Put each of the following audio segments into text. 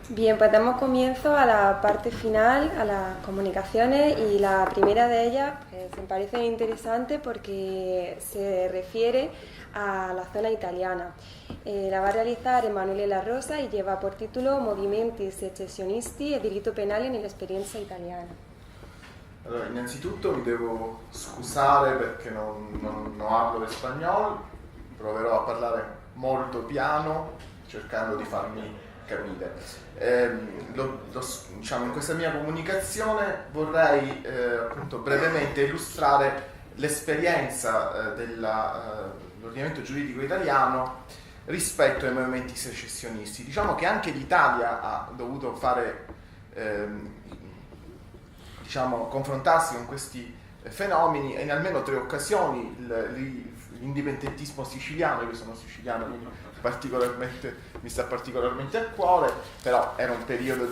Bien, pues damos comienzo a la parte final, a las comunicaciones, y la primera de ellas pues, me parece interesante porque se refiere a la zona italiana. La va a realizar Emanuele La Rosa y lleva por título Movimenti secessionisti e diritto penale nell'esperienza italiana. Allora, innanzitutto mi devo scusare perché non parlo lo spagnolo, proverò a parlare molto piano cercando di farmi capire. Diciamo, in questa mia comunicazione vorrei appunto brevemente illustrare l'esperienza dell'ordinamento giuridico italiano rispetto ai movimenti secessionisti. Diciamo che anche l'Italia ha dovuto fare confrontarsi con questi fenomeni, e in almeno 3 occasioni l'indipendentismo siciliano, io sono siciliano quindi mi sta particolarmente a cuore, però era un periodo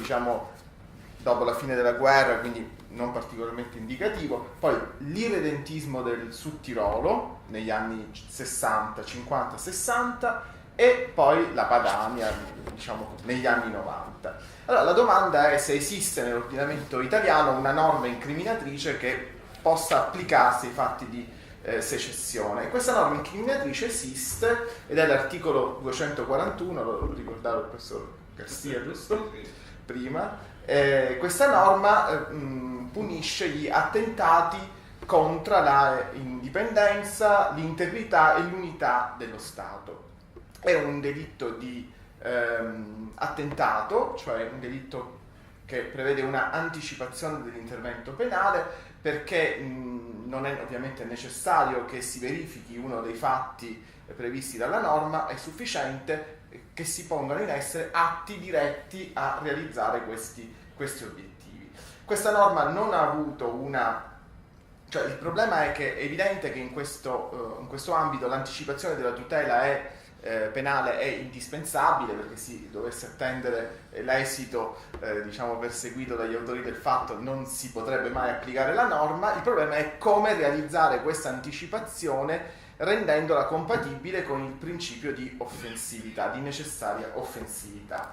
dopo la fine della guerra, quindi non particolarmente indicativo. Poi l'irredentismo del Sud Tirolo negli anni 60, 50, 60 e poi la Padania negli anni 90. Allora la domanda è se esiste nell'ordinamento italiano una norma incriminatrice che possa applicarsi ai fatti di secessione. Questa norma incriminatrice esiste ed è l'articolo 241, lo ricordava il professor Garcia giusto? Prima. Questa norma punisce gli attentati contro la indipendenza, l'integrità e l'unità dello Stato. È un delitto di attentato, cioè un delitto che prevede una anticipazione dell'intervento penale, perché non è ovviamente necessario che si verifichi uno dei fatti previsti dalla norma, è sufficiente che si pongano in essere atti diretti a realizzare questi obiettivi. Questa norma non ha avuto cioè il problema è che è evidente che in questo ambito l'anticipazione della tutela penale è indispensabile, perché si dovesse attendere l'esito perseguito dagli autori del fatto non si potrebbe mai applicare la norma. Il problema è come realizzare questa anticipazione rendendola compatibile con il principio di offensività, di necessaria offensività.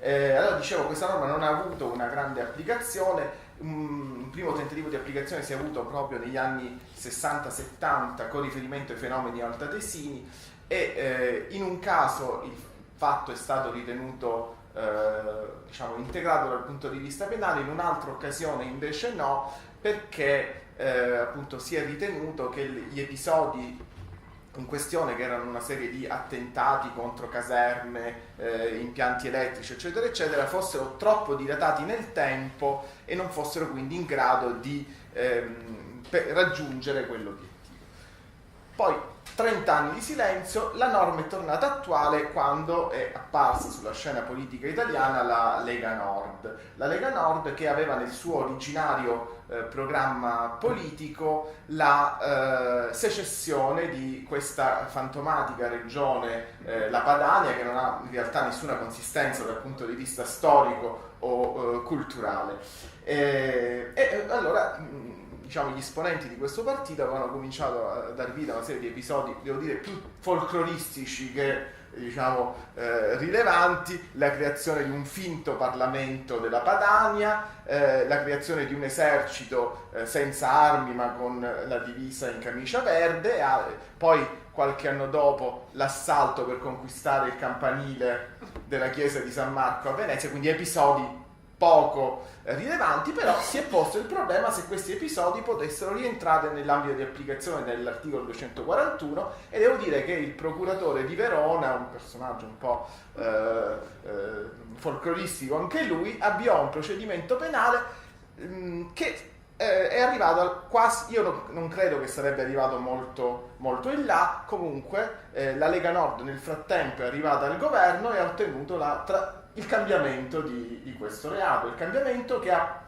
Allora dicevo, questa norma non ha avuto una grande applicazione. Un primo tentativo di applicazione si è avuto proprio negli anni 60-70 con riferimento ai fenomeni altatesini, e in un caso il fatto è stato ritenuto integrato dal punto di vista penale, in un'altra occasione invece no, perché appunto si è ritenuto che gli episodi in questione, che erano una serie di attentati contro caserme, impianti elettrici eccetera eccetera, fossero troppo dilatati nel tempo e non fossero quindi in grado di raggiungere quell'obiettivo. Poi 30 anni di silenzio, la norma è tornata attuale quando è apparsa sulla scena politica italiana la Lega Nord. La Lega Nord, che aveva nel suo originario programma politico la secessione di questa fantomatica regione, la Padania, che non ha in realtà nessuna consistenza dal punto di vista storico o culturale. Allora gli esponenti di questo partito avevano cominciato a dar vita a una serie di episodi, devo dire, più folcloristici che rilevanti: la creazione di un finto Parlamento della Padania, la creazione di un esercito senza armi ma con la divisa in camicia verde, poi qualche anno dopo l'assalto per conquistare il campanile della chiesa di San Marco a Venezia, quindi episodi poco rilevanti. Però si è posto il problema se questi episodi potessero rientrare nell'ambito di applicazione dell'articolo 241, e devo dire che il procuratore di Verona, un personaggio un po' folcloristico anche lui, avviò un procedimento penale che è arrivato quasi, io non credo che sarebbe arrivato molto, molto in là. Comunque la Lega Nord nel frattempo è arrivata al governo e ha ottenuto il cambiamento di questo reato, il cambiamento che ha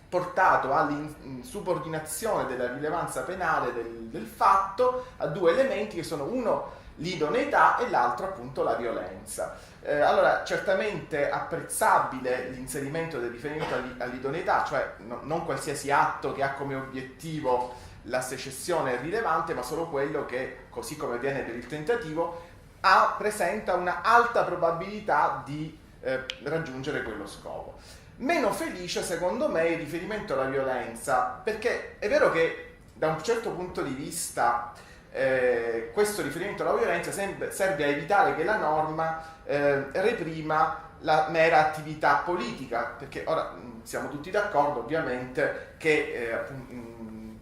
portato all'insubordinazione della rilevanza penale del fatto a 2 elementi, che sono uno l'idoneità e l'altro appunto la violenza. Allora, certamente apprezzabile l'inserimento del riferimento all'idoneità, cioè non qualsiasi atto che ha come obiettivo la secessione è rilevante, ma solo quello che, così come avviene per il tentativo, presenta una alta probabilità di raggiungere quello scopo. Meno felice secondo me il riferimento alla violenza, perché è vero che da un certo punto di vista questo riferimento alla violenza serve a evitare che la norma reprima la mera attività politica, perché ora siamo tutti d'accordo ovviamente che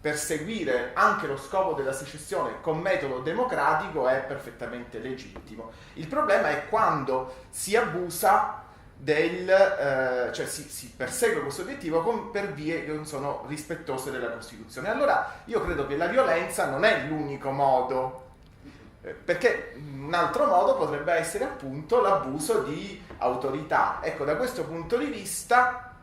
perseguire anche lo scopo della secessione con metodo democratico è perfettamente legittimo. Il problema è quando si abusa cioè si persegue questo obiettivo per vie che non sono rispettose della Costituzione. Allora io credo che la violenza non è l'unico modo, perché un altro modo potrebbe essere appunto l'abuso di autorità. Ecco, da questo punto di vista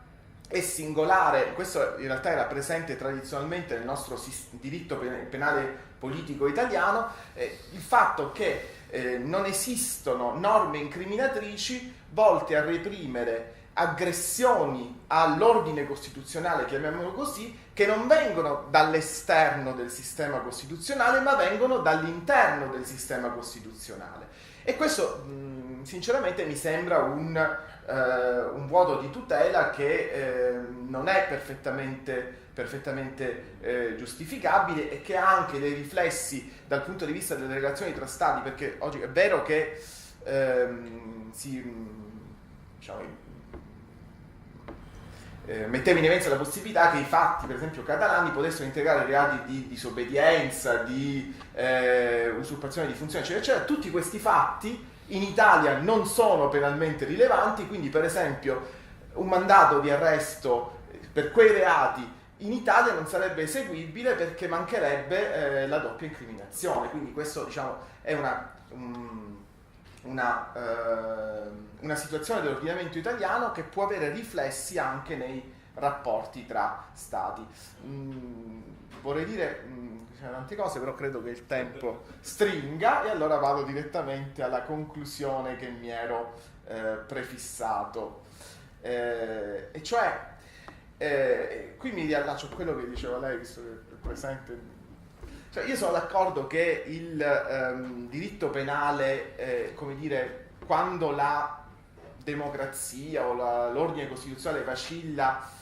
è singolare, questo in realtà era presente tradizionalmente nel nostro diritto penale politico italiano, il fatto che non esistono norme incriminatrici volte a reprimere aggressioni all'ordine costituzionale, chiamiamolo così, che non vengono dall'esterno del sistema costituzionale, ma vengono dall'interno del sistema costituzionale. E questo sinceramente mi sembra un vuoto di tutela che non è perfettamente giustificabile e che ha anche dei riflessi dal punto di vista delle relazioni tra stati, perché oggi è vero che metteva in evidenza la possibilità che i fatti, per esempio catalani, potessero integrare reati di disobbedienza, di usurpazione di funzioni, eccetera, eccetera. Tutti questi fatti in Italia non sono penalmente rilevanti, quindi per esempio un mandato di arresto per quei reati in Italia non sarebbe eseguibile perché mancherebbe la doppia incriminazione. Quindi questo, diciamo, è una situazione dell'ordinamento italiano che può avere riflessi anche nei rapporti tra stati. Vorrei dire tante cose, però credo che il tempo stringa e allora vado direttamente alla conclusione che mi ero prefissato, e cioè qui mi riallaccio a quello che diceva lei, visto che è presente. Cioè, io sono d'accordo che il diritto penale, come dire, quando la democrazia o l'ordine costituzionale vacilla,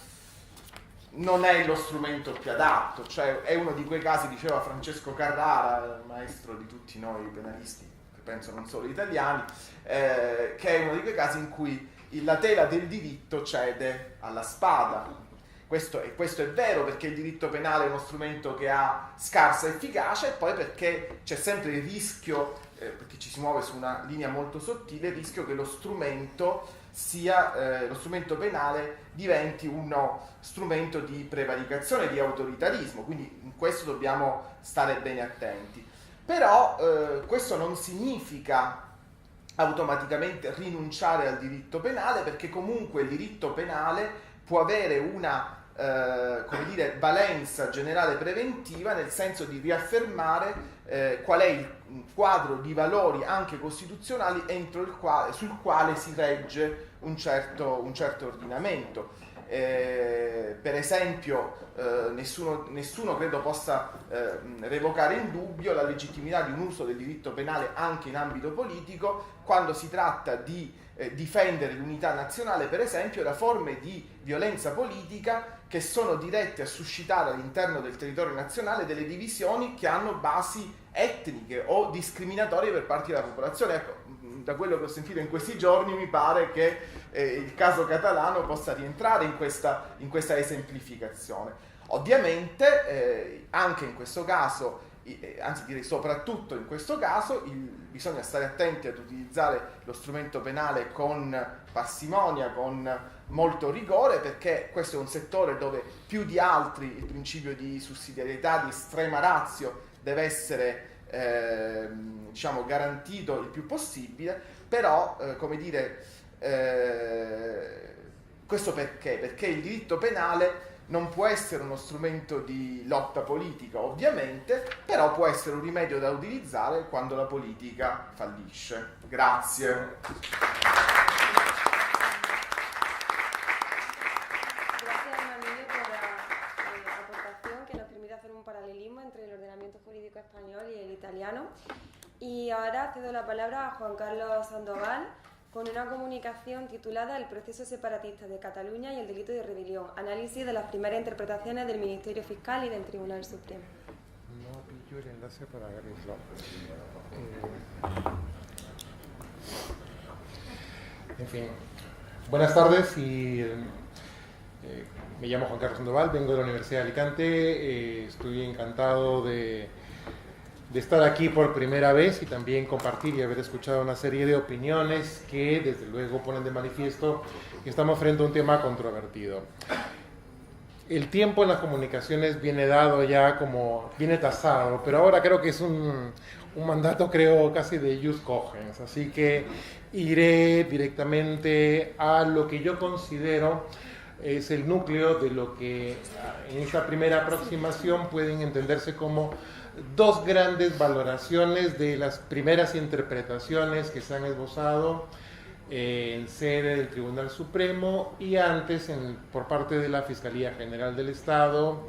non è lo strumento più adatto. Cioè, è uno di quei casi, diceva Francesco Carrara, maestro di tutti noi penalisti, penso non solo italiani, che è uno di quei casi in cui la tela del diritto cede alla spada. Questo è vero perché il diritto penale è uno strumento che ha scarsa efficacia e poi perché c'è sempre il rischio, perché ci si muove su una linea molto sottile, il rischio che lo strumento penale diventi uno strumento di prevaricazione, di autoritarismo, quindi in questo dobbiamo stare bene attenti. Però questo non significa automaticamente rinunciare al diritto penale, perché comunque il diritto penale può avere una valenza generale preventiva, nel senso di riaffermare qual è il quadro di valori anche costituzionali sul quale si regge un certo ordinamento. Per esempio nessuno credo possa revocare in dubbio la legittimità di un uso del diritto penale anche in ambito politico quando si tratta di difendere l'unità nazionale, per esempio, da forme di violenza politica che sono dirette a suscitare all'interno del territorio nazionale delle divisioni che hanno basi etniche o discriminatorie per parti della popolazione. Ecco, da quello che ho sentito in questi giorni mi pare che il caso catalano possa rientrare in questa esemplificazione. Ovviamente anche in questo caso, anzi direi soprattutto in questo caso, bisogna stare attenti ad utilizzare lo strumento penale con parsimonia, con molto rigore, perché questo è un settore dove più di altri il principio di sussidiarietà, di estrema ratio deve essere garantito il più possibile. Però questo perché? Perché il diritto penale non può essere uno strumento di lotta politica, ovviamente, però può essere un rimedio da utilizzare quando la politica fallisce. Grazie. Gracias, Emilio, por la aportación que nos permite hacer un paralelismo entre el ordenamiento jurídico español y el italiano. Y ahora cedo la palabra a Juan Carlos Sandoval, con una comunicación titulada El proceso separatista de Cataluña y el delito de rebelión, análisis de las primeras interpretaciones del Ministerio Fiscal y del Tribunal Supremo. No pillo el enlace para verlo. En fin, buenas tardes y me llamo Juan Carlos Sandoval, vengo de la Universidad de Alicante, estoy encantado de estar aquí por primera vez y también compartir y haber escuchado una serie de opiniones que desde luego ponen de manifiesto que estamos frente a un tema controvertido. El tiempo en las comunicaciones viene dado ya como, viene tasado, pero ahora creo que es un mandato, creo, casi de jus cogens, así que iré directamente a lo que yo considero es el núcleo de lo que en esta primera aproximación pueden entenderse como dos grandes valoraciones de las primeras interpretaciones que se han esbozado en sede del Tribunal Supremo y antes por parte de la Fiscalía General del Estado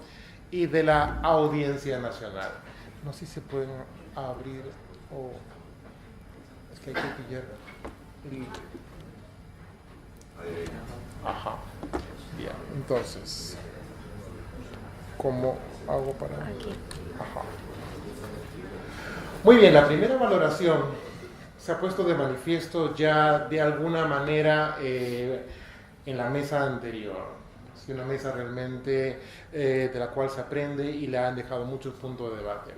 y de la Audiencia Nacional. No sé si se pueden abrir o... es que hay que pillar el... Ajá. Bien, entonces, ¿cómo hago para...? Aquí. Ajá. Muy bien, la primera valoración se ha puesto de manifiesto ya de alguna manera en la mesa anterior. Es una mesa realmente de la cual se aprende y le han dejado muchos puntos de debate.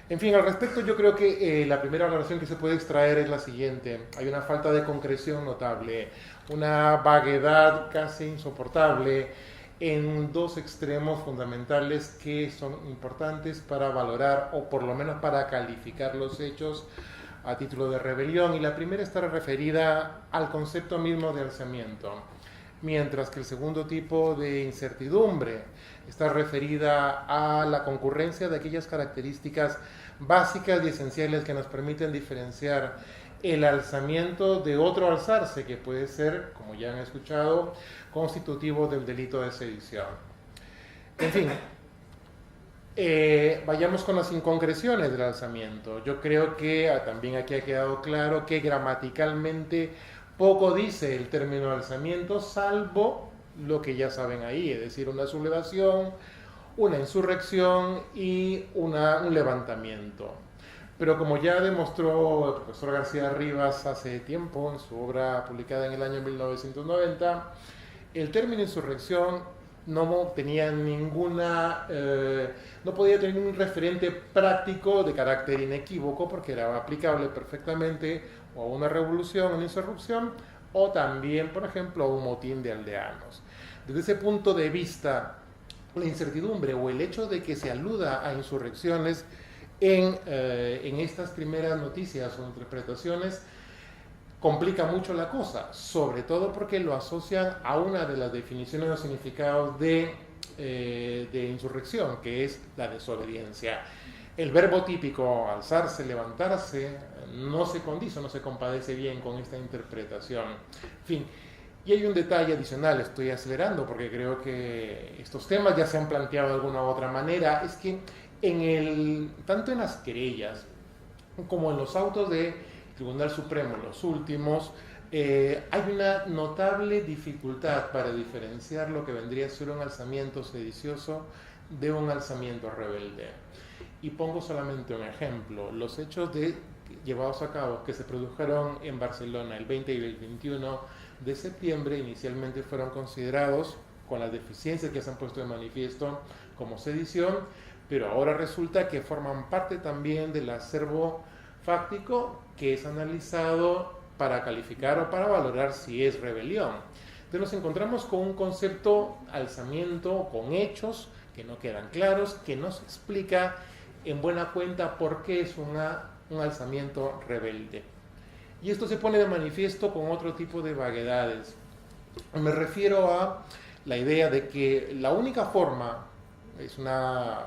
En fin, al respecto yo creo que la primera valoración que se puede extraer es la siguiente. Hay una falta de concreción notable, una vaguedad casi insoportable en dos extremos fundamentales que son importantes para valorar o por lo menos para calificar los hechos a título de rebelión, y la primera está referida al concepto mismo de alzamiento, mientras que el segundo tipo de incertidumbre está referida a la concurrencia de aquellas características básicas y esenciales que nos permiten diferenciar el alzamiento de otro alzarse, que puede ser, como ya han escuchado, constitutivo del delito de sedición. En fin, vayamos con las inconcreciones del alzamiento. Yo creo que también aquí ha quedado claro que gramaticalmente poco dice el término alzamiento, salvo lo que ya saben ahí, es decir, una sublevación, una insurrección y un levantamiento. Pero como ya demostró el profesor García Rivas hace tiempo, en su obra publicada en el año 1990, el término insurrección no tenía no podía tener un referente práctico de carácter inequívoco, porque era aplicable perfectamente o a una revolución, una insurrección, o también, por ejemplo, a un motín de aldeanos. Desde ese punto de vista, la incertidumbre o el hecho de que se aluda a insurrecciones en estas primeras noticias o interpretaciones complica mucho la cosa, sobre todo porque lo asocian a una de las definiciones o significados de insurrección, que es la desobediencia. El verbo típico alzarse, levantarse, no se condice, no se compadece bien con esta interpretación. En fin, y hay un detalle adicional, estoy acelerando porque creo que estos temas ya se han planteado de alguna u otra manera, es que tanto en las querellas como en los autos del Tribunal Supremo, los últimos, hay una notable dificultad para diferenciar lo que vendría a ser un alzamiento sedicioso de un alzamiento rebelde. Y pongo solamente un ejemplo: los hechos llevados a cabo que se produjeron en Barcelona el 20 y el 21 de septiembre inicialmente fueron considerados, con las deficiencias que se han puesto de manifiesto, como sedición, pero ahora resulta que forman parte también del acervo fáctico que es analizado para calificar o para valorar si es rebelión. Entonces nos encontramos con un concepto alzamiento, con hechos que no quedan claros, que no se explica en buena cuenta por qué es un alzamiento rebelde. Y esto se pone de manifiesto con otro tipo de vaguedades. Me refiero a la idea de que la única forma, es una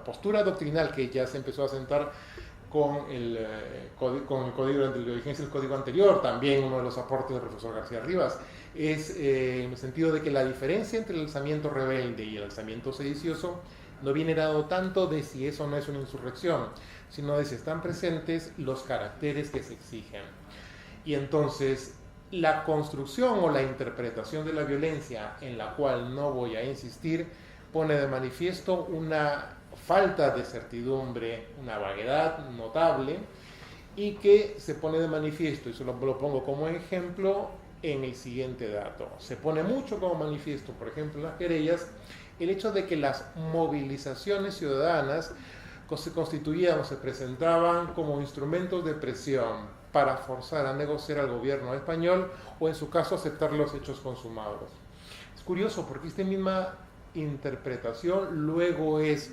postura doctrinal que ya se empezó a sentar con el código de vigencia del código anterior, también uno de los aportes del profesor García Rivas, es en el sentido de que la diferencia entre el alzamiento rebelde y el alzamiento sedicioso no viene dado tanto de si eso no es una insurrección, sino de si están presentes los caracteres que se exigen. Y entonces, La construcción o la interpretación de la violencia, en la cual no voy a insistir, pone de manifiesto una falta de certidumbre, una vaguedad notable, y que se pone de manifiesto, y solo lo pongo como ejemplo, en el siguiente dato. Se pone mucho como manifiesto, por ejemplo, en las querellas, el hecho de que las movilizaciones ciudadanas se constituían o se presentaban como instrumentos de presión para forzar a negociar al gobierno español o, en su caso, aceptar los hechos consumados. Es curioso porque esta misma interpretación luego es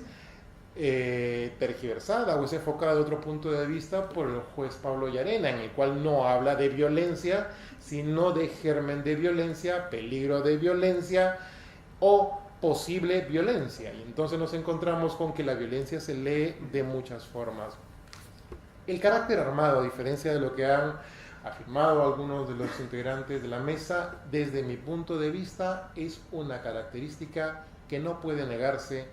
tergiversada o es enfocada de otro punto de vista por el juez Pablo Llarena, en el cual no habla de violencia, sino de germen de violencia, peligro de violencia o posible violencia. Y entonces nos encontramos con que la violencia se lee de muchas formas. El carácter armado, a diferencia de lo que han afirmado algunos de los integrantes de la mesa, desde mi punto de vista es una característica que no puede negarse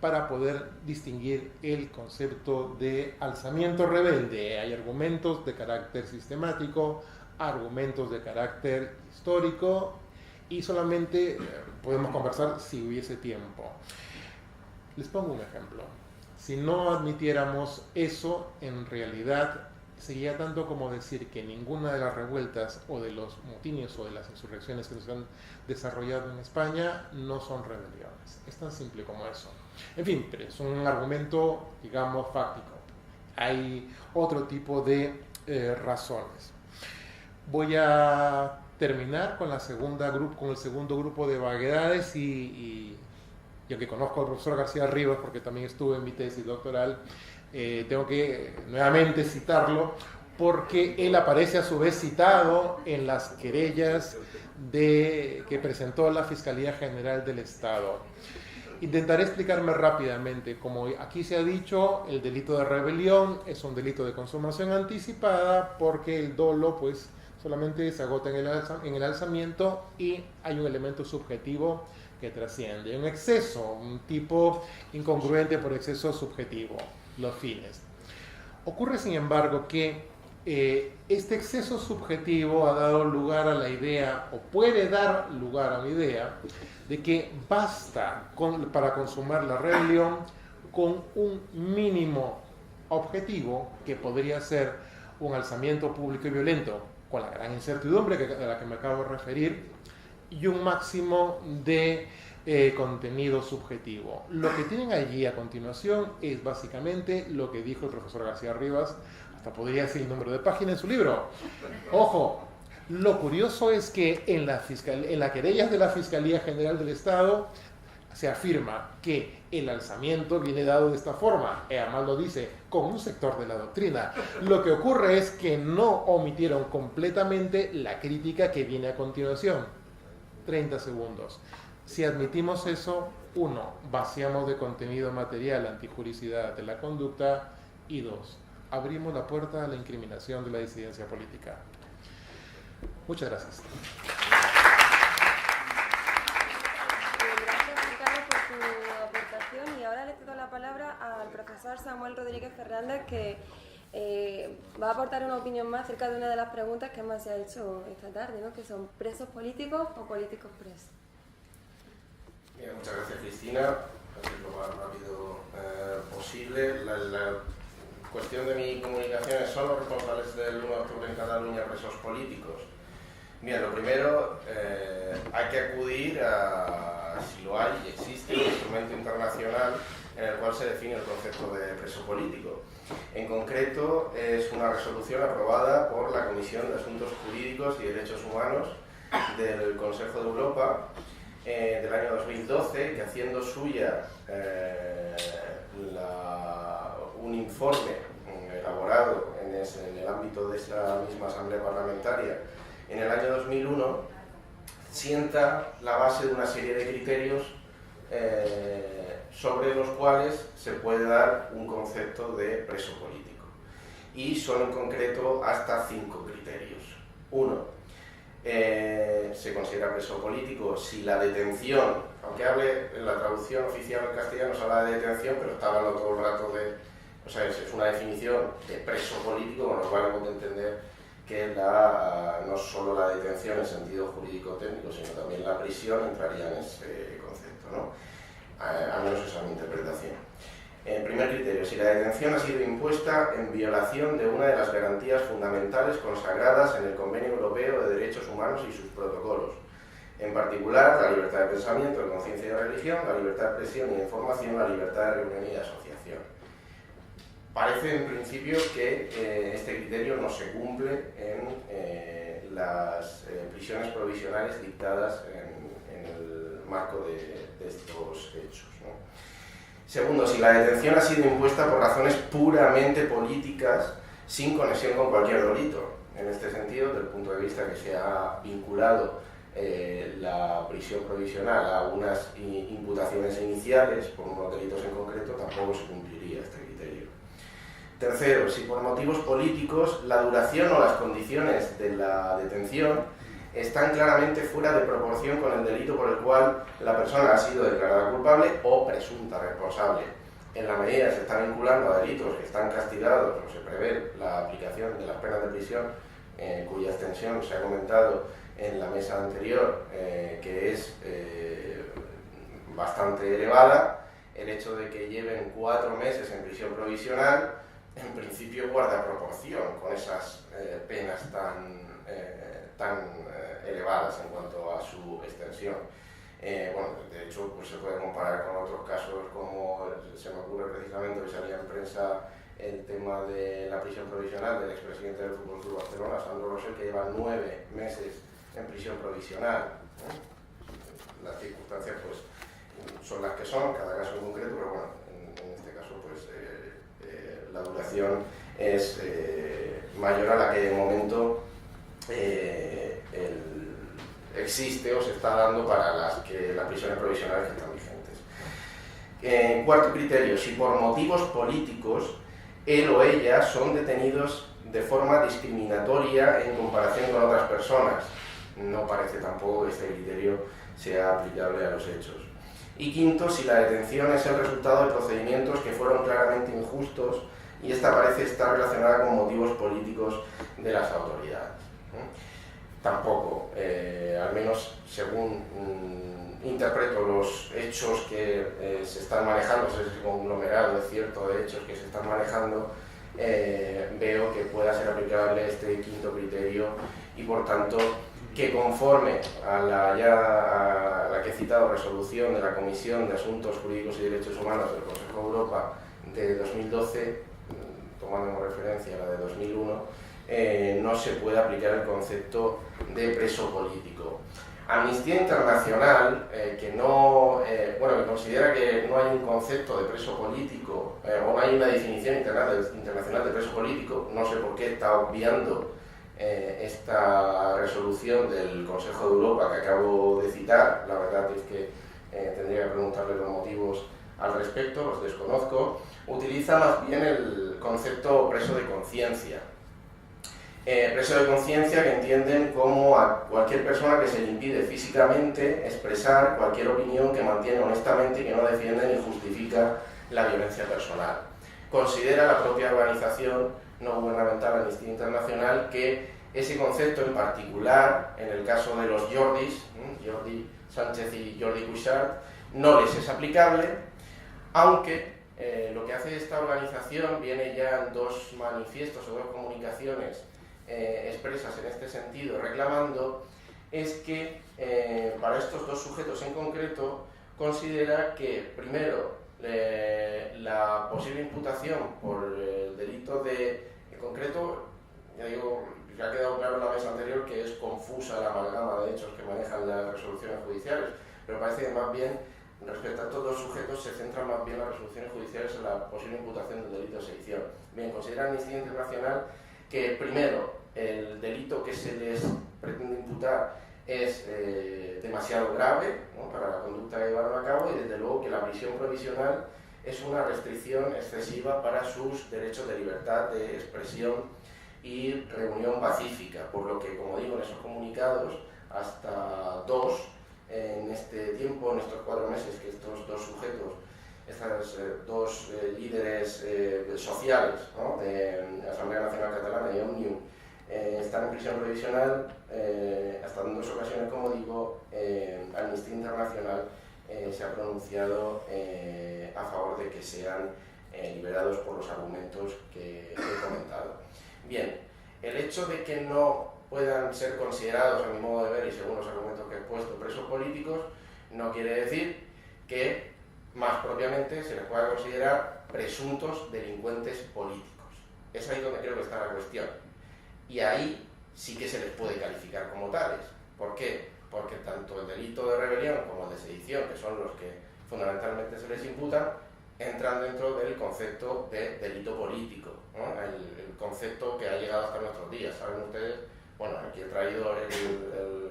para poder distinguir el concepto de alzamiento rebelde. Hay argumentos de carácter sistemático, argumentos de carácter histórico, y solamente podemos conversar si hubiese tiempo. Les pongo un ejemplo. Si no admitiéramos eso, en realidad sería tanto como decir que ninguna de las revueltas o de los motines o de las insurrecciones que se han desarrollado en España no son rebeliones. Es tan simple como eso. En fin, pero es un argumento, digamos, fáctico. Hay otro tipo de razones. Voy a terminar con el segundo grupo de vaguedades y yo que conozco al profesor García Rivas porque también estuve en mi tesis doctoral, tengo que nuevamente citarlo porque él aparece a su vez citado en las querellas que presentó la Fiscalía General del Estado. Intentaré explicarme rápidamente. Como aquí se ha dicho, el delito de rebelión es un delito de consumación anticipada porque el dolo pues solamente se agota en el alzamiento y hay un elemento subjetivo que trasciende. Un exceso, un tipo incongruente por exceso subjetivo, los fines. Ocurre, sin embargo, que este exceso subjetivo ha dado lugar a la idea, o puede dar lugar a la idea, de que basta para consumar la rebelión con un mínimo objetivo que podría ser un alzamiento público y violento, con la gran incertidumbre a la que me acabo de referir, y un máximo de contenido subjetivo. Lo que tienen allí a continuación es básicamente lo que dijo el profesor García Rivas, hasta podría decir el número de página en su libro. Ojo, lo curioso es que en la querella de la Fiscalía General del Estado se afirma que el alzamiento viene dado de esta forma, y además lo dice con un sector de la doctrina. Lo que ocurre es que no omitieron completamente la crítica que viene a continuación. 30 segundos. Si admitimos eso, 1, vaciamos de contenido material antijuricidad de la conducta, y 2, abrimos la puerta a la incriminación de la disidencia política. Muchas gracias. Y ahora le cedo la palabra al profesor Samuel Rodríguez Fernández, que va a aportar una opinión más acerca de una de las preguntas que más se ha hecho esta tarde, ¿no? Que son presos políticos o políticos presos. Bien, muchas gracias, Cristina. Voy a ser lo más rápido posible. La cuestión de mi comunicación es: ¿son los responsables del 1 de octubre en Cataluña presos políticos? Bien, lo primero, hay que acudir a, si lo hay y existe, un instrumento internacional en el cual se define el concepto de preso político. En concreto, es una resolución aprobada por la Comisión de Asuntos Jurídicos y Derechos Humanos del Consejo de Europa del año 2012, que, haciendo suya un informe elaborado en el ámbito de esa misma Asamblea Parlamentaria en el año 2001, sienta la base de una serie de criterios sobre los cuales se puede dar un concepto de preso político. Y son en concreto hasta 5 criterios. 1. Se considera preso político si la detención, aunque hable en la traducción oficial al castellano, se habla de detención, pero está hablando todo el rato de... O sea, es una definición de preso político, con lo cual hemos de entender que no solo la detención en sentido jurídico-técnico, sino también la prisión entraría en ese concepto, ¿no? Al menos esa es mi interpretación. Primer criterio, si la detención ha sido impuesta en violación de una de las garantías fundamentales consagradas en el Convenio Europeo de Derechos Humanos y sus protocolos, en particular la libertad de pensamiento, de conciencia y de religión, la libertad de expresión y de información, la libertad de reunión y de asociación. Parece en principio que este criterio no se cumple en las prisiones provisionales dictadas en el marco de estos hechos, ¿no? Segundo, si la detención ha sido impuesta por razones puramente políticas, sin conexión con cualquier delito. En este sentido, desde el punto de vista que se ha vinculado la prisión provisional a unas imputaciones iniciales por unos delitos en concreto, tampoco se cumpliría este criterio. Tercero, si por motivos políticos la duración o las condiciones de la detención están claramente fuera de proporción con el delito por el cual la persona ha sido declarada culpable o presunta responsable. En la medida que se está vinculando a delitos que están castigados o se prevé la aplicación de las penas de prisión, cuya extensión se ha comentado en la mesa anterior, que es bastante elevada, el hecho de que lleven 4 meses en prisión provisional, en principio guarda proporción con esas penas tan elevadas en cuanto a su extensión. Bueno, de hecho, pues se puede comparar con otros casos, como se me ocurre precisamente que salía en prensa el tema de la prisión provisional del expresidente del Fútbol Club Barcelona, Sandro Rosell, que lleva 9 meses en prisión provisional. Las circunstancias pues son las que son, cada caso en concreto, pero bueno, en este caso pues la duración es mayor a la que de momento existe o se está dando para las prisiones provisionales que están vigentes. Cuarto criterio, si por motivos políticos él o ella son detenidos de forma discriminatoria en comparación con otras personas. No parece tampoco que este criterio sea aplicable a los hechos. Y quinto, si la detención es el resultado de procedimientos que fueron claramente injustos y esta parece estar relacionada con motivos políticos de las autoridades. Tampoco, al menos según interpreto los hechos que se están manejando, ese conglomerado cierto de hechos que se están manejando, veo que pueda ser aplicable este quinto criterio y por tanto que conforme a la que he citado resolución de la Comisión de Asuntos Jurídicos y Derechos Humanos del Consejo de Europa de 2012, tomando como referencia la de 2001, no se puede aplicar el concepto de preso político. Amnistía Internacional, que considera que no hay un concepto de preso político o no hay una definición internacional de preso político, no sé por qué está obviando esta resolución del Consejo de Europa que acabo de citar. La verdad es que tendría que preguntarle los motivos al respecto, los desconozco. Utiliza más bien el concepto preso de conciencia. Preso de conciencia que entienden como a cualquier persona que se le impide físicamente expresar cualquier opinión que mantiene honestamente y que no defiende ni justifica la violencia personal. Considera la propia organización no gubernamental Amnistía Internacional que ese concepto en particular, en el caso de los Jordis, Jordi Sánchez y Jordi Cuixart, no les es aplicable, aunque lo que hace esta organización viene ya en 2 manifiestos o 2 comunicaciones expresas en este sentido, reclamando, es que para estos 2 sujetos en concreto considera que, primero, la posible imputación por el delito en concreto, ya digo, ya ha quedado claro en la mesa anterior que es confusa la amalgama de hechos que manejan las resoluciones judiciales, pero parece que más bien, respecto a estos 2 sujetos, se centran más bien las resoluciones judiciales en la posible imputación del delito de sedición. Bien, considera Amnistía Internacional que, primero, el delito que se les pretende imputar es demasiado grave, ¿no?, para la conducta que llevaron a cabo, y desde luego que la prisión provisional es una restricción excesiva para sus derechos de libertad de expresión y reunión pacífica, por lo que, como digo, en esos comunicados, hasta 2 en este tiempo, en estos 4 meses que estos 2 sujetos, estas 2 líderes sociales, ¿no?, de la Asamblea Nacional Catalana y Òmnium, están en prisión provisional, hasta en 2 ocasiones, como digo. Amnistía Internacional se ha pronunciado a favor de que sean liberados por los argumentos que he comentado. Bien, el hecho de que no puedan ser considerados, a mi modo de ver y según los argumentos que he puesto, presos políticos, no quiere decir que más propiamente se les pueda considerar presuntos delincuentes políticos. Es ahí donde creo que está la cuestión. Y ahí sí que se les puede calificar como tales. ¿Por qué? Porque tanto el delito de rebelión como el de sedición, que son los que fundamentalmente se les imputan, entran dentro del concepto de delito político, ¿no? El concepto que ha llegado hasta nuestros días. Saben ustedes, bueno, aquí he traído el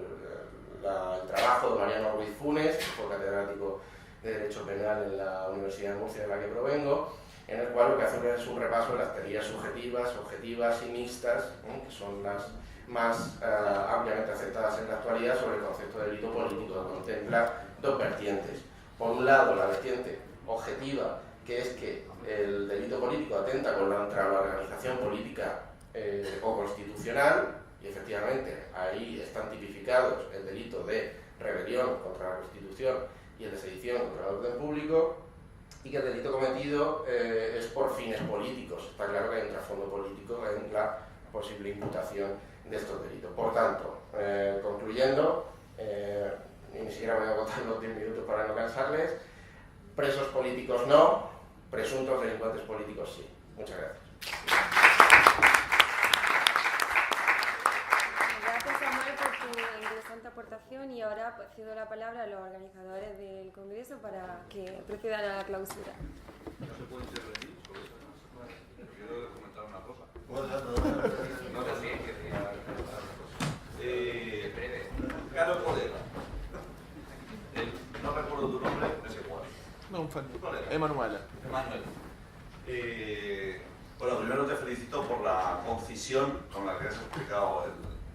trabajo de Mariano Ruiz Funes, que fue catedrático de Derecho Penal en la Universidad de Murcia, de la que provengo, en el cual lo que hace es un repaso de las teorías subjetivas, objetivas y mixtas, que son las más ampliamente aceptadas en la actualidad sobre el concepto de delito político, que contempla 2 vertientes. Por un lado, la vertiente objetiva, que es que el delito político atenta contra la organización política o constitucional, y efectivamente ahí están tipificados el delito de rebelión contra la Constitución y el de sedición contra el orden público, y que el delito cometido es por fines políticos. Está claro que hay un trasfondo político en la posible imputación de estos delitos. Por tanto, concluyendo, y ni siquiera voy a agotar los 10 minutos para no cansarles, presos políticos no, presuntos delincuentes políticos sí. Muchas gracias. Gracias, Samuel, por tu interesante aportación, y ahora pues, cedo la palabra a los organizadores del Congreso para que procedan a la clausura. ¿No se puede intervenir sobre eso? Quiero comentar una cosa. No sé si Carlos Poder. No recuerdo tu nombre, no sé cuál. No, Emanuele. Emanuel. Bueno, primero te felicito por la concisión con la que has explicado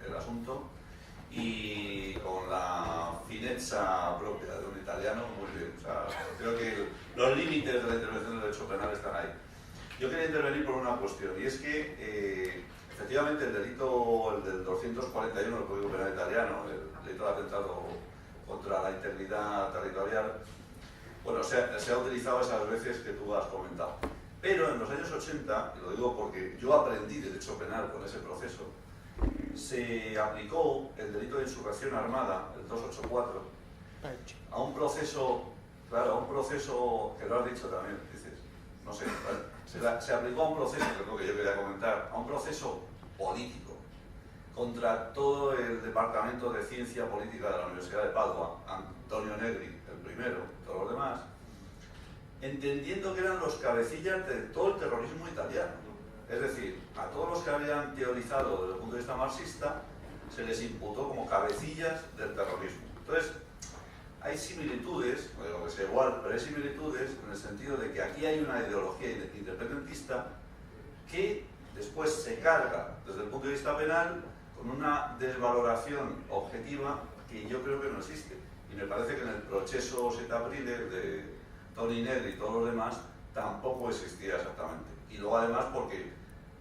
el asunto y con la finezza propia de un italiano, muy bien. O sea, creo que los límites de la intervención del derecho penal están ahí. Yo quería intervenir por una cuestión, y es que efectivamente el delito, el del 241 del Código Penal italiano, el delito de atentado contra la integridad territorial, bueno, se ha utilizado esas veces que tú has comentado. Pero en los años 80, y lo digo porque yo aprendí derecho penal con ese proceso, se aplicó el delito de insurrección armada, el 284, a un proceso, claro, a un proceso, que lo has dicho también, dices, no sé, se aplicó a un proceso, que es lo que yo quería comentar, a un proceso político, contra todo el Departamento de Ciencia Política de la Universidad de Padua, Antonio Negri, el primero, todos los demás, entendiendo que eran los cabecillas de todo el terrorismo italiano. Es decir, a todos los que habían teorizado desde el punto de vista marxista, se les imputó como cabecillas del terrorismo. Entonces, hay similitudes, no digo que sea igual, pero hay similitudes en el sentido de que aquí hay una ideología independentista que después se carga desde el punto de vista penal con una desvaloración objetiva que yo creo que no existe. Y me parece que en el proceso Setaprile de Toni Negri y todos los demás tampoco existía exactamente. Y luego además porque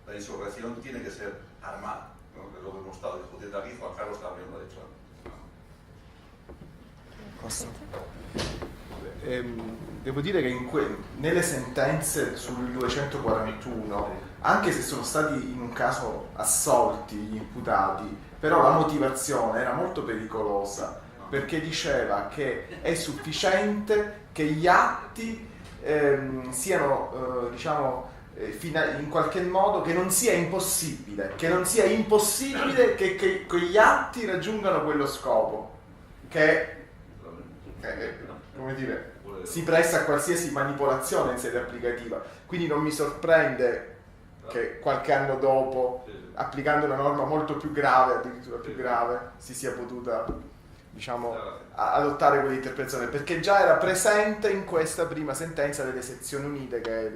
la insurrección tiene que ser armada, ¿no? Que es lo que hemos estado discutiendo aquí, Juan Carlos también lo ha dicho antes. Devo dire che nelle sentenze sul 241, anche se sono stati in un caso assolti gli imputati, però la motivazione era molto pericolosa, perché diceva che è sufficiente che gli atti siano, in qualche modo, che non sia impossibile che quegli atti raggiungano quello scopo, che come dire, si presta a qualsiasi manipolazione in sede applicativa. Quindi non mi sorprende che qualche anno dopo, applicando una norma molto più grave, addirittura più grave, si sia potuta, adottare quell'interpretazione, perché già era presente in questa prima sentenza delle sezioni unite, che è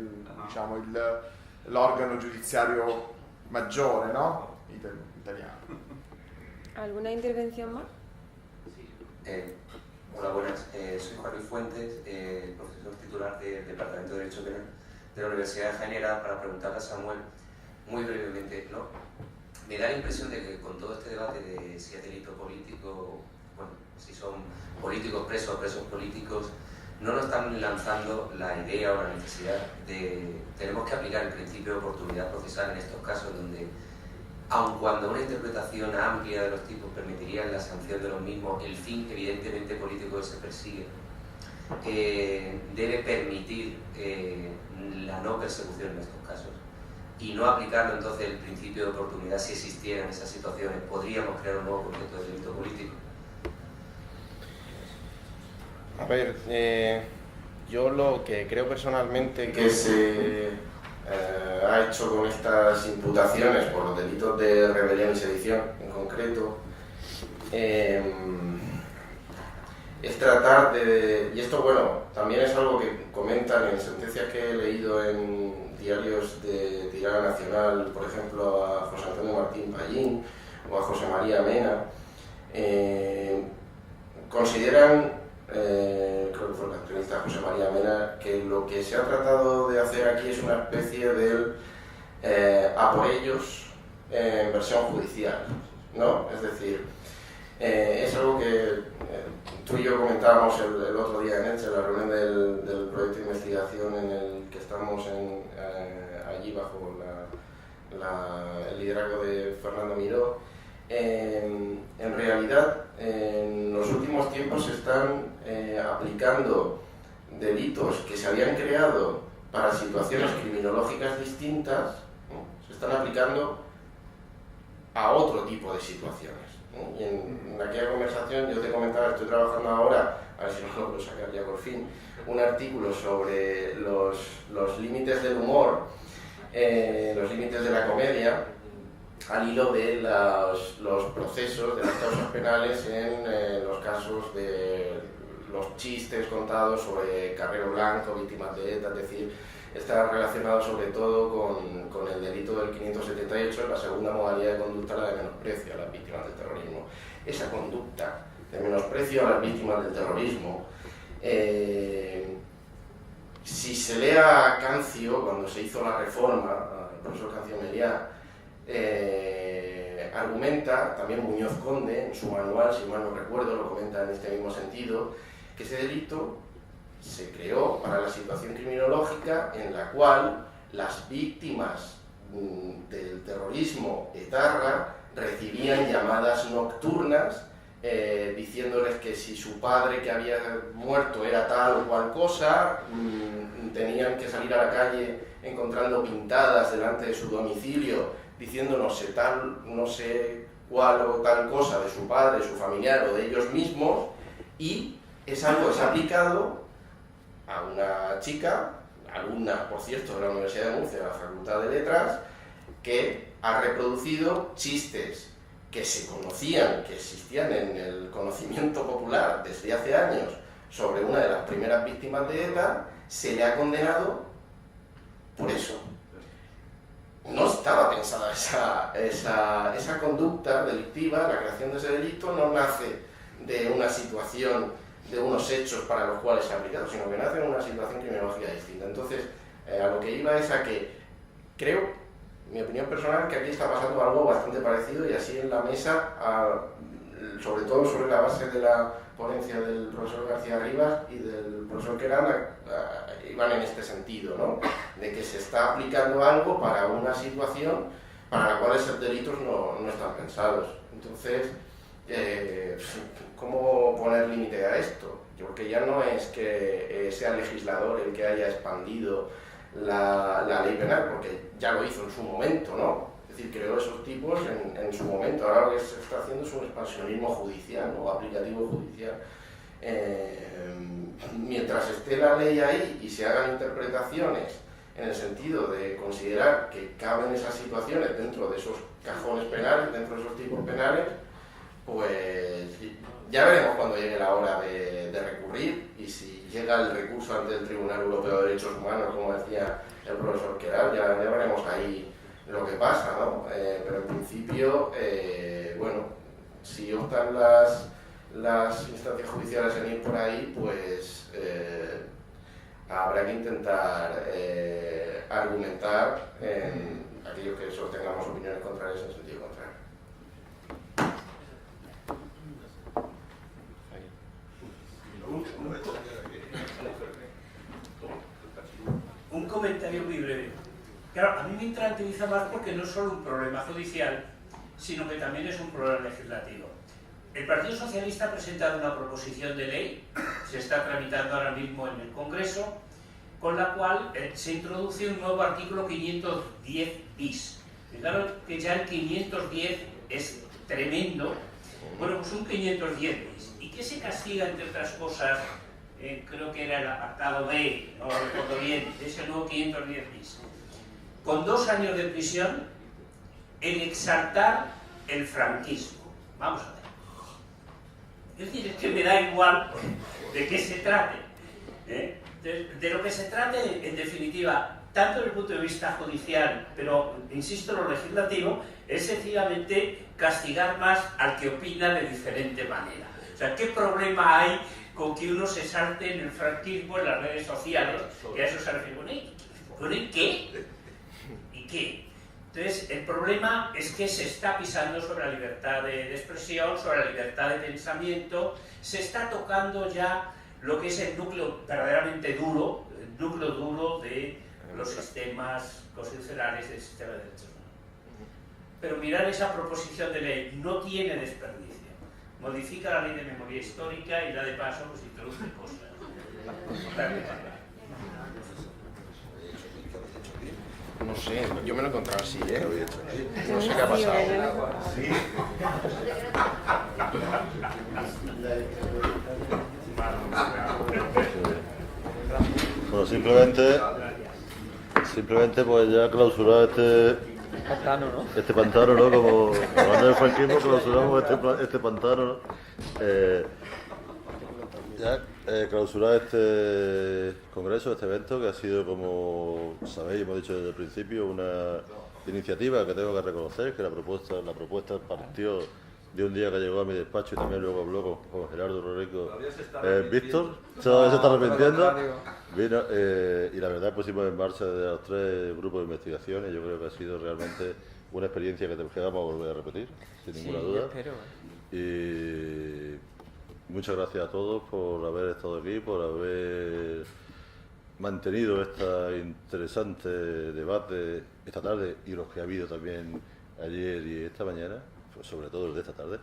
l'organo giudiziario maggiore, no? Italiano. ¿Alguna intervención más? Sí. Hola, buenas. Soy Juan Luis Fuentes, profesor titular del Departamento de Derecho Penal de la Universidad de Genera, para preguntarle a Samuel muy brevemente, ¿no? me da la impresión de que con todo este debate de si es delito político, bueno, si son políticos presos o presos políticos, no nos están lanzando la idea o la necesidad de tenemos que aplicar el principio de oportunidad procesal en estos casos donde, aun cuando una interpretación amplia de los tipos permitiría la sanción de los mismos, el fin evidentemente político que se persigue debe permitir la no persecución en estos casos y no aplicarlo entonces el principio de oportunidad si existieran esas situaciones. Podríamos crear un nuevo concepto de delito político. A ver, yo lo que creo personalmente que se ha hecho con estas imputaciones por los delitos de rebelión y sedición en concreto es tratar de, y esto bueno, también es algo que comentan en sentencias que he leído en diarios de tirada nacional, por ejemplo a José Antonio Martín Pallín o a José María Mena, consideran, creo que fue la entrevista a José María Mena, que lo que se ha tratado de hacer aquí es una especie del a por ellos en versión judicial, ¿no? Es decir, es algo que tú y yo comentábamos el otro día en Elche, en la reunión del proyecto de investigación en el que estamos allí bajo el liderazgo de Fernando Miró. En realidad, en los últimos tiempos se están aplicando delitos que se habían creado para situaciones criminológicas distintas, ¿no? Se están aplicando a otro tipo de situaciones. Y en aquella conversación yo te comentaba, estoy trabajando ahora, a ver si no lo puedo sacar ya por fin, un artículo sobre los límites del humor, los límites de la comedia, al hilo de los procesos de las causas penales en los casos de los chistes contados sobre Carrero Blanco, víctimas de ETA, es decir, está relacionado sobre todo con el delito del 578, la segunda modalidad de conducta, la de menosprecio a las víctimas del terrorismo. Esa conducta de menosprecio a las víctimas del terrorismo, si se lee a Cancio, cuando se hizo la reforma, el profesor Cancio Meliá, argumenta, también Muñoz Conde, en su manual, si mal no recuerdo, lo comenta en este mismo sentido, que ese delito se creó para la situación criminológica en la cual las víctimas del terrorismo etarra recibían llamadas nocturnas diciéndoles que si su padre que había muerto era tal o cual cosa, tenían que salir a la calle encontrando pintadas delante de su domicilio diciendo no sé cuál o tal cosa de su padre, su familiar o de ellos mismos, y es algo que se ha aplicado a una chica, alumna, por cierto, de la Universidad de Murcia, de la Facultad de Letras, que ha reproducido chistes que se conocían, que existían en el conocimiento popular desde hace años sobre una de las primeras víctimas de ETA. Se le ha condenado por eso. No estaba pensada esa conducta delictiva, la creación de ese delito no nace de una situación, de unos hechos para los cuales se ha aplicado, sino que nace en una situación criminológica distinta. Entonces, a lo que iba es a que creo, mi opinión personal, que aquí está pasando algo bastante parecido y así en la mesa, sobre todo sobre la base de la ponencia del profesor García Rivas y del profesor Querán, iban en este sentido, ¿no? De que se está aplicando algo para una situación para la cual esos delitos no están pensados. Entonces, ¿cómo poner límite a esto? Yo creo que ya no es que sea el legislador el que haya expandido la ley penal, porque ya lo hizo en su momento, ¿no? Es decir, creó esos tipos en su momento. Ahora lo que se está haciendo es un expansionismo judicial o aplicativo judicial. Mientras esté la ley ahí y se hagan interpretaciones en el sentido de considerar que caben esas situaciones dentro de esos cajones penales, dentro de esos tipos penales, pues ya veremos cuando llegue la hora de recurrir, y si llega el recurso ante el Tribunal Europeo de Derechos Humanos, como decía el profesor Queralt, ya veremos ahí lo que pasa, ¿no? Pero en principio, bueno, si optan las instancias judiciales en ir por ahí, pues habrá que intentar argumentar en aquellos que sostengamos opiniones contrarias en sentido contrario. comentario muy breve. Claro, a mí me tranquiliza más porque no es solo un problema judicial, sino que también es un problema legislativo. El Partido Socialista ha presentado una proposición de ley, se está tramitando ahora mismo en el Congreso, con la cual se introduce un nuevo artículo 510 bis. Claro que ya el 510 es tremendo. Bueno, pues un 510 bis. ¿Y qué se castiga, entre otras cosas? Creo que era el apartado B, no lo recuerdo bien, de ese nuevo 510 bis. Con 2 años de prisión, el exaltar el franquismo. Vamos a ver. Es decir, es que me da igual de qué se trate. De lo que se trate, en definitiva, tanto desde el punto de vista judicial, pero, insisto, lo legislativo, es sencillamente castigar más al que opina de diferente manera. O sea, ¿qué problema hay con que uno se salte en el franquismo, en las redes sociales? Que a eso se refiere. ¿Con el qué? ¿Y qué? Entonces, el problema es que se está pisando sobre la libertad de expresión, sobre la libertad de pensamiento, se está tocando ya lo que es el núcleo verdaderamente duro, el núcleo duro de los sistemas constitucionales del sistema de derechos humanos. Pero mirar esa proposición de ley no tiene desperdicio. Modifica la ley de memoria histórica y da de paso pues introduce cosas. No sé, yo me lo he encontrado así, No sé qué ha pasado. Bueno, simplemente pues ya clausurar este pantano, ¿no? Como hablando del franquismo, clausuramos este pantano, ¿no? Clausurar este congreso, este evento, que ha sido, como sabéis, hemos dicho desde el principio, una iniciativa que tengo que reconocer, que la propuesta partió de un día que llegó a mi despacho y también luego habló con Gerardo Rorico, Víctor, todavía se está arrepintiendo, vino, y la verdad pusimos en marcha de los 3 grupos de investigación y yo creo que ha sido realmente una experiencia que vamos a volver a repetir, sin ninguna duda. Espero. Y muchas gracias a todos por haber estado aquí, por haber mantenido este interesante debate esta tarde y los que ha habido también ayer y esta mañana, pues sobre todo el de esta tarde.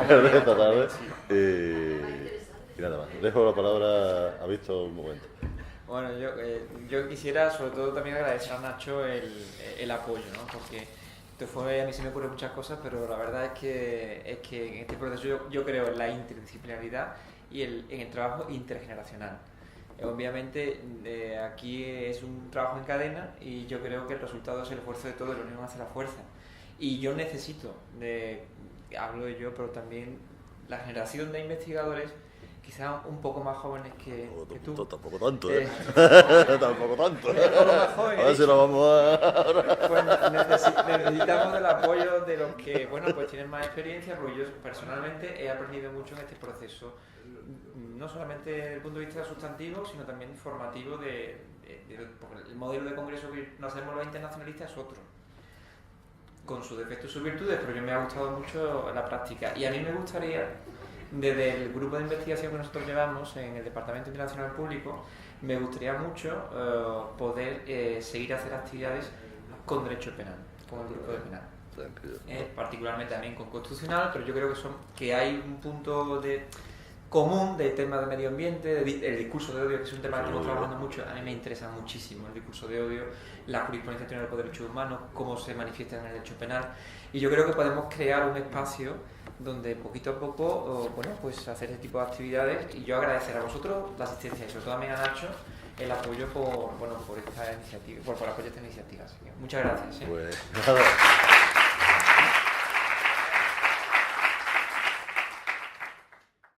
El de esta tarde. Y nada más. Dejo la palabra a Víctor un momento. Bueno, yo quisiera sobre todo también agradecer a Nacho el apoyo, ¿no? Porque a mí se me ocurren muchas cosas, pero la verdad es que en este proceso yo creo en la interdisciplinaridad y en el trabajo intergeneracional. Obviamente aquí es un trabajo en cadena y yo creo que el resultado es el esfuerzo de todos, la unión hace la fuerza. Y yo necesito, hablo de yo, pero también la generación de investigadores, quizás un poco más jóvenes que tú. Tampoco tanto, tampoco tanto. A ver si lo vamos a... Pues necesitamos del apoyo de los que, bueno, pues tienen más experiencia, porque yo personalmente he aprendido mucho en este proceso, no solamente desde el punto de vista sustantivo, sino también formativo porque el modelo de congreso que nos hacemos los internacionalistas es otro, con sus defectos y sus virtudes, pero a mí me ha gustado mucho la práctica. Y a mí me gustaría, desde el grupo de investigación que nosotros llevamos en el Departamento Internacional Público, me gustaría mucho poder seguir a hacer actividades con derecho penal, con el grupo de penal. Particularmente también con constitucional, pero yo creo que hay un punto común de temas de medio ambiente, el discurso de odio, que es un tema que estamos trabajando mucho. A mí me interesa muchísimo el discurso de odio, la jurisprudencia de los derechos humanos, cómo se manifiesta en el derecho penal, y yo creo que podemos crear un espacio donde poquito a poco, pues hacer este tipo de actividades, y yo agradecer a vosotros la asistencia y sobre todo también a Nacho el apoyo por esta iniciativa, por apoyar esta iniciativa. Así que muchas gracias. Pues, nada.